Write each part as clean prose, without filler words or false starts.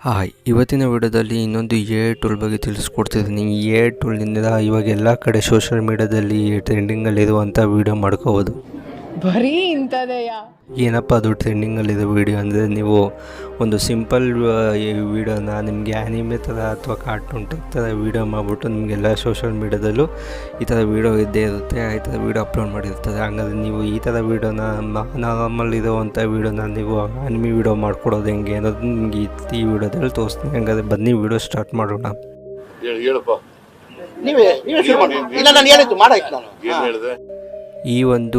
Hi, ಇವತ್ತಿನ ವಿಡಿಯೋದಲ್ಲಿ ಇನ್ನೊಂದು AI ಟೂಲ್ ಬಗ್ಗೆ ತಿಳಿಸ್ಕೊಡ್ತಿದ್ದೀನಿ. AI ಟೂಲ್ನಿಂದ ಇವಾಗ ಎಲ್ಲ ಕಡೆ ಸೋಷಿಯಲ್ ಮೀಡಿಯಾದಲ್ಲಿ ಟ್ರೆಂಡಿಂಗಲ್ಲಿರುವಂಥ ವೀಡಿಯೋ ಮಾಡ್ಕೋಬೋದು. ಬರೀ ಇಂಥದೆಯಾ? ಏನಪ್ಪ ಅದು ಟ್ರೆಂಡಿಂಗಲ್ಲಿರೋ ವೀಡಿಯೋ ಅಂದರೆ, ನೀವು ಒಂದು ಸಿಂಪಲ್ ವೀಡಿಯೋನ ನಿಮಗೆ ಆ್ಯನಿಮೆ ಥರ ಅಥವಾ ಕಾರ್ಟೂನ್ ಟೈಪ್ ಥರ ವೀಡಿಯೋ ಮಾಡಿಬಿಟ್ಟು ನಿಮಗೆಲ್ಲ ಸೋಷಿಯಲ್ ಮೀಡಿಯಾದಲ್ಲೂ ಈ ಥರ ವೀಡಿಯೋ ಇದ್ದೇ ಇರುತ್ತೆ. ಈ ಥರ ವೀಡಿಯೋ ಅಪ್ಲೋಡ್ ಮಾಡಿರ್ತಾರೆ. ಹಂಗಾದ್ರೆ ನೀವು ಈ ಥರ ವೀಡಿಯೋನ ನಾರ್ಮಲ್ ಇರೋವಂಥ ವೀಡಿಯೋನ ನೀವು ಆ್ಯನಿಮೆ ವೀಡಿಯೋ ಮಾಡ್ಕೊಡೋದು ಹೆಂಗೆ ಅನ್ನೋದು ನಿಮಗೆ ಈ ವಿಡಿಯೋದಲ್ಲಿ ತೋರಿಸ್ತೀನಿ. ಹಂಗಾದ್ರೆ ಬನ್ನಿ ವಿಡಿಯೋ ಸ್ಟಾರ್ಟ್ ಮಾಡೋಣ. ಈ ಒಂದು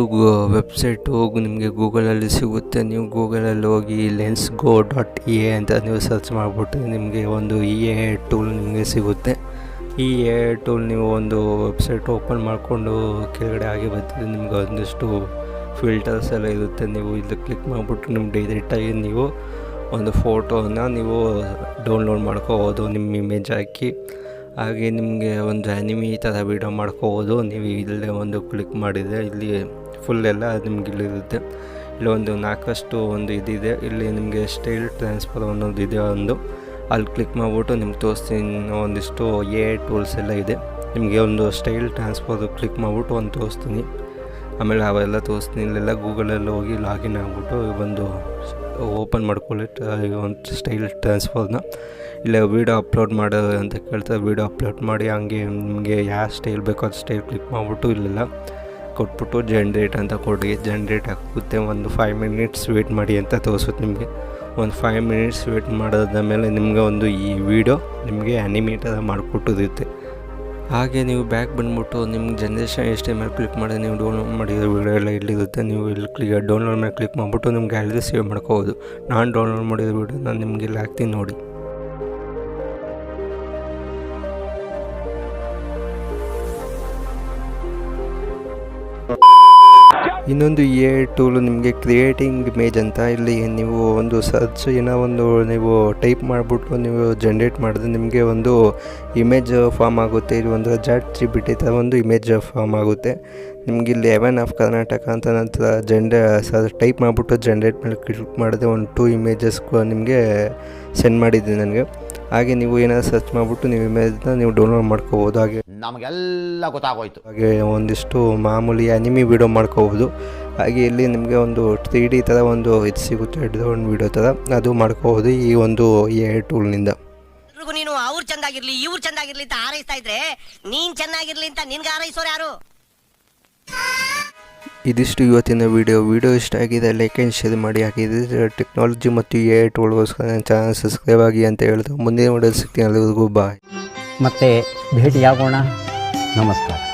ವೆಬ್ಸೈಟು ನಿಮಗೆ ಗೂಗಲಲ್ಲಿ ಸಿಗುತ್ತೆ. ನೀವು ಗೂಗಲಲ್ಲಿ ಹೋಗಿ lensgo.ai ಅಂತ ನೀವು ಸರ್ಚ್ ಮಾಡಿಬಿಟ್ಟು ನಿಮಗೆ ಒಂದು AI ಟೂಲ್ ನಿಮಗೆ ಸಿಗುತ್ತೆ. ಈ AI ಟೂಲ್ ನೀವು ಒಂದು ವೆಬ್ಸೈಟ್ ಓಪನ್ ಮಾಡಿಕೊಂಡು ಕೆಳಗಡೆ ಆಗಿ ಬರ್ತಿದೆ. ನಿಮ್ಗೆ ಒಂದಿಷ್ಟು ಫಿಲ್ಟರ್ಸ್ ಎಲ್ಲ ಇರುತ್ತೆ. ನೀವು ಇಲ್ಲಿ ಕ್ಲಿಕ್ ಮಾಡಿಬಿಟ್ಟು ನಿಮ್ಮ ಡೈರೆಕ್ಟಾಗಿ ನೀವು ಒಂದು ಫೋಟೋನ ನೀವು ಡೌನ್ಲೋಡ್ ಮಾಡ್ಕೋಬೋದು, ನಿಮ್ಮ ಇಮೇಜ್ ಹಾಕಿ. ಹಾಗೆ ನಿಮಗೆ ಒಂದು ಆ್ಯನಿಮಿ ಥರ ವೀಡಿಯೋ ಮಾಡ್ಕೋಬೋದು. ನೀವು ಇಲ್ಲೇ ಒಂದು ಕ್ಲಿಕ್ ಮಾಡಿದರೆ ಇಲ್ಲಿ ಫುಲ್ ಎಲ್ಲ ನಿಮ್ಗೆ ಇಲ್ಲಿರುತ್ತೆ. ಇಲ್ಲಿ ಒಂದು 4 ಒಂದು ಇದಿದೆ. ಇಲ್ಲಿ ನಿಮಗೆ ಸ್ಟೈಲ್ ಟ್ರಾನ್ಸ್ಫರ್ ಅನ್ನೋದು ಇದೆ. ಅಲ್ಲಿ ಕ್ಲಿಕ್ ಮಾಡಿಬಿಟ್ಟು ನಿಮ್ಗೆ ತೋರಿಸ್ತೀನಿ. ಒಂದಿಷ್ಟು AI ಟೂಲ್ಸ್ ಎಲ್ಲ ಇದೆ. ನಿಮಗೆ ಒಂದು ಸ್ಟೈಲ್ ಟ್ರಾನ್ಸ್ಫರ್ ಕ್ಲಿಕ್ ಮಾಡಿಬಿಟ್ಟು ಒಂದು ತೋರಿಸ್ತೀನಿ. ಆಮೇಲೆ ಅವೆಲ್ಲ ತೋರಿಸ್ತೀನಿ. ಇಲ್ಲೆಲ್ಲ ಗೂಗಲಲ್ಲಿ ಹೋಗಿ ಲಾಗಿನ್ ಆಗಿಬಿಟ್ಟು ಒಂದು ಓಪನ್ ಮಾಡ್ಕೊಳ್ಳಿ ಒಂದು ಸ್ಟೈಲ್ ಟ್ರಾನ್ಸ್ಫರ್ನ. ಇಲ್ಲ ವೀಡಿಯೋ ಅಪ್ಲೋಡ್ ಮಾಡೋದು ಅಂತ ಕೇಳ್ತಾರೆ. ವೀಡಿಯೋ ಅಪ್ಲೋಡ್ ಮಾಡಿ ಹಂಗೆ ನಿಮಗೆ ಯಾವ ಸ್ಟೈಲ್ ಬೇಕೋ ಅದು ಸ್ಟೈಲ್ ಕ್ಲಿಕ್ ಮಾಡಿಬಿಟ್ಟು ಇಲ್ಲೆಲ್ಲ ಕೊಟ್ಬಿಟ್ಟು ಜನ್ರೇಟ್ ಅಂತ ಕೊಡಿ. ಜನ್ರೇಟ್ ಆಗುತ್ತೆ. ಒಂದು 5 ಮಿನಿಟ್ಸ್ ವೇಟ್ ಮಾಡಿ ಅಂತ ತೋರಿಸುತ್ತೆ. ನಿಮಗೆ ಒಂದು 5 ಮಿನಿಟ್ಸ್ ವೇಟ್ ಮಾಡೋದ ಮೇಲೆ ನಿಮಗೆ ಒಂದು ಈ ವಿಡಿಯೋ ನಿಮಗೆ ಆ್ಯನಿಮೇಟರ್ ಮಾಡಿಕೊಟ್ಟಿರುತ್ತೆ. ಹಾಗೆ ನೀವು ಬ್ಯಾಕ್ ಬಂದುಬಿಟ್ಟು ನಿಮ್ಗೆ ಜನರೇಷನ್ ಎಷ್ಟೇ ಮೇಲೆ ಕ್ಲಿಕ್ ಮಾಡಿ ನೀವು ಡೌನ್ಲೋಡ್ ಮಾಡಿರೋ ವೀಡಿಯೋ ಎಲ್ಲ ಇಲ್ಲಿರುತ್ತೆ. ನೀವು ಇಲ್ಲಿ ಡೌನ್ಲೋಡ್ ಮೇಲೆ ಕ್ಲಿಕ್ ಮಾಡಿಬಿಟ್ಟು ನಿಮ್ಮ ಗ್ಯಾಲರಿ ಸೇವ್ ಮಾಡ್ಕೋಬೋದು. ನಾನು ಡೌನ್ಲೋಡ್ ಮಾಡಿರೋ ವೀಡಿಯೋ ನಾನು ನಿಮಗೆ ಇಲ್ಲಿ ಹಾಕ್ತೀನಿ ನೋಡಿ. ಇನ್ನೊಂದು AI ಟೂಲು ನಿಮಗೆ ಕ್ರಿಯೇಟಿಂಗ್ ಇಮೇಜ್ ಅಂತ. ಇಲ್ಲಿ ನೀವು ಒಂದು ಸರ್ಚ್ ಏನೋ ಒಂದು ನೀವು ಟೈಪ್ ಮಾಡಿಬಿಟ್ಟು ನೀವು ಜನ್ರೇಟ್ ಮಾಡಿದ್ರೆ ನಿಮಗೆ ಒಂದು ಇಮೇಜ್ ಫಾರ್ಮ್ ಆಗುತ್ತೆ. ಇಲ್ಲಿ ಒಂದು ChatGPT ಥರ ಒಂದು ಇಮೇಜ್ ಫಾರ್ಮ್ ಆಗುತ್ತೆ. ನಿಮಗೆ ಇಲ್ಲಿ ಹೆವೆನ್ ಆಫ್ ಕರ್ನಾಟಕ ಅಂತ ನಂತರ ಟೈಪ್ ಮಾಡಿಬಿಟ್ಟು ಜನ್ರೇಟ್ ಮೇಲೆ ಕ್ಲಿಕ್ ಮಾಡಿದ್ರೆ ಒಂದು 2 ಇಮೇಜಸ್ ನಿಮಗೆ ಸೆಂಡ್ ಮಾಡಿದ್ದೀನಿ ನನಗೆ. ಹಾಗೆ ನೀವು ಏನಾದ್ರು ಸರ್ಚ್ ಮಾಡಿಬಿಟ್ಟು ನೀವು ಇಮೇಜ್ನ ನೀವು ಡೌನ್ಲೋಡ್ ಮಾಡ್ಕೋಬೋದು. ಹಾಗೆ ನಮಗೆಲ್ಲ ಗೊತ್ತಾಗೋಯ್ತು. ಹಾಗೆ ಒಂದಿಷ್ಟು ಮಾಮೂಲಿ ಆ್ಯನಿಮಿ ವೀಡಿಯೋ ಮಾಡ್ಕೋಬೋದು. ಹಾಗೆ ಇಲ್ಲಿ ನಿಮಗೆ ಒಂದು 3D ಥರ ಒಂದು ಇದು ಸಿಗುತ್ತೆ, ಡ್ರೋನ್ ವೀಡಿಯೋ ಥರ, ಅದು ಮಾಡ್ಕೋಬೋದು ಈ ಒಂದು AI ಟೂಲ್ನಿಂದ. ನೀನು ಅವ್ರು ಚಂದಾಗಿರ್ಲಿ ಇವ್ರು ಚಂದಾಗಿರ್ಲಿ ಅಂತ ಹಾರೈಸ್ತಾ ಇದ್ರೆ ನೀನ್ ಚೆನ್ನಾಗಿರ್ಲಿ ಅಂತ ನಿನ್ಗೆ ಹಾರೈಸೋರು ಯಾರು? ಇದಿಷ್ಟು ಇವತ್ತಿನ ವಿಡಿಯೋ ಇಷ್ಟ ಆಗಿದೆ ಲೈಕ್ ಆ್ಯಂಡ್ ಶೇರ್ ಮಾಡಿ. ಹಾಕಿದ್ರೆ ಟೆಕ್ನಾಲಜಿ ಮತ್ತು AI ಟೂಲ್ಗೋಸ್ಕರ ನನ್ನ ಚಾನಲ್ ಸಬ್ಸ್ಕ್ರೈಬ್ ಆಗಿ ಅಂತ ಹೇಳ್ತಾ ಮುಂದಿನ ವಿಡಿಯೋ ಸಿಗ್ತೀನಿ. ಎಲ್ಲರಿಗೂ ಬಾಯ್. ಮತ್ತೆ ಭೇಟಿಯಾಗೋಣ. ನಮಸ್ಕಾರ.